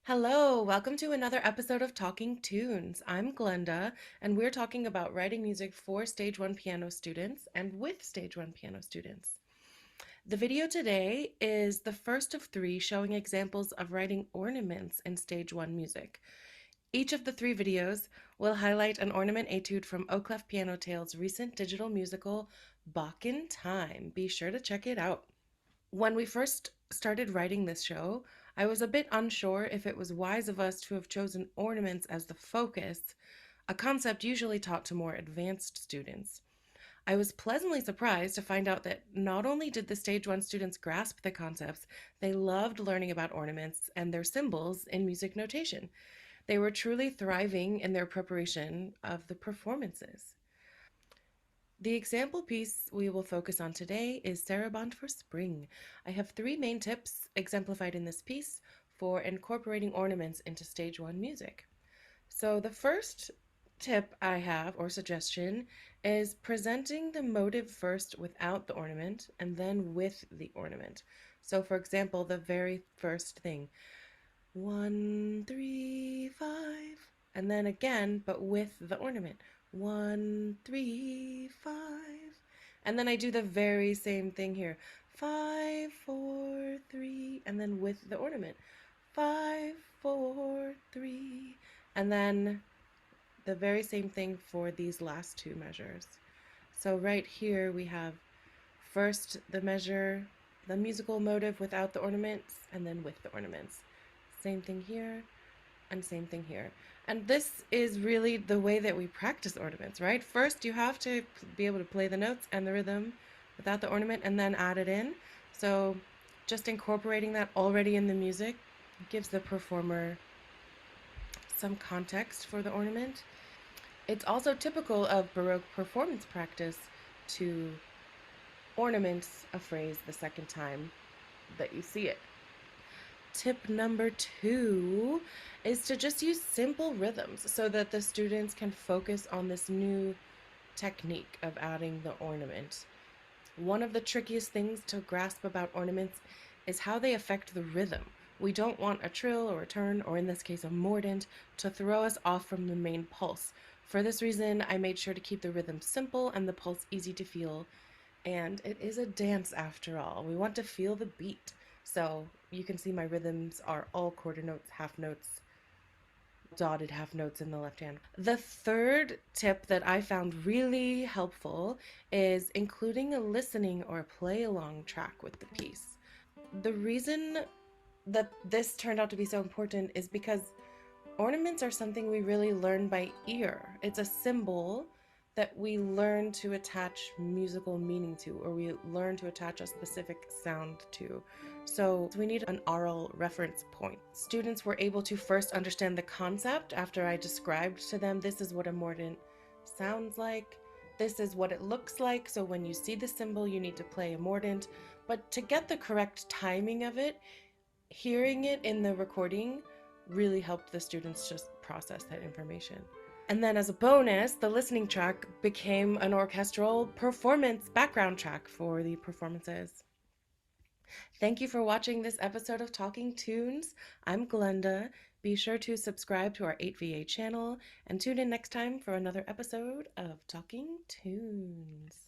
Hello, welcome to another episode of Talking Tunes. I'm Glenda, and we're talking about writing music for Stage 1 piano students and with Stage 1 piano students. The video today is the first of three showing examples of writing ornaments in Stage 1 music. Each of the three videos will highlight an ornament etude from Oclef Piano Tales' recent digital musical, Bach in Time. Be sure to check it out. When we first started writing this show, I was a bit unsure if it was wise of us to have chosen ornaments as the focus, a concept usually taught to more advanced students. I was pleasantly surprised to find out that not only did the Stage 1 students grasp the concepts, they loved learning about ornaments and their symbols in music notation. They were truly thriving in their preparation of the performances. The example piece we will focus on today is Sarabande for Spring. I have three main tips exemplified in this piece for incorporating ornaments into Stage 1 music. So the first tip I have, or suggestion, is presenting the motive first without the ornament and then with the ornament. So for example, the very first thing, 1, 3, 5, and then again, but with the ornament. 1, 3, 5. And then I do the very same thing here. 5, 4, 3, and then with the ornament. 5, 4, 3, and then the very same thing for these last two measures. So right here we have first the measure, the musical motive without the ornaments, and then with the ornaments. Same thing here, and same thing here. And this is really the way that we practice ornaments, right? First, you have to be able to play the notes and the rhythm without the ornament and then add it in. So just incorporating that already in the music gives the performer some context for the ornament. It's also typical of Baroque performance practice to ornament a phrase the second time that you see it. Tip number 2 is to just use simple rhythms so that the students can focus on this new technique of adding the ornament. One of the trickiest things to grasp about ornaments is how they affect the rhythm. We don't want a trill or a turn, or in this case a mordant, to throw us off from the main pulse. For this reason, I made sure to keep the rhythm simple and the pulse easy to feel. And it is a dance after all. We want to feel the beat. So you can see my rhythms are all quarter notes, half notes, dotted half notes in the left hand. The third tip that I found really helpful is including a listening or play along track with the piece. The reason that this turned out to be so important is because ornaments are something we really learn by ear. It's a symbol that we learn to attach musical meaning to, or we learn to attach a specific sound to. So we need an oral reference point. Students were able to first understand the concept after I described to them, this is what a mordant sounds like, this is what it looks like, so when you see the symbol you need to play a mordant. But to get the correct timing of it, hearing it in the recording really helped the students just process that information. And then as a bonus, the listening track became an orchestral performance background track for the performances. Thank you for watching this episode of Talking Tunes. I'm Glenda. Be sure to subscribe to our 8VA channel and tune in next time for another episode of Talking Tunes.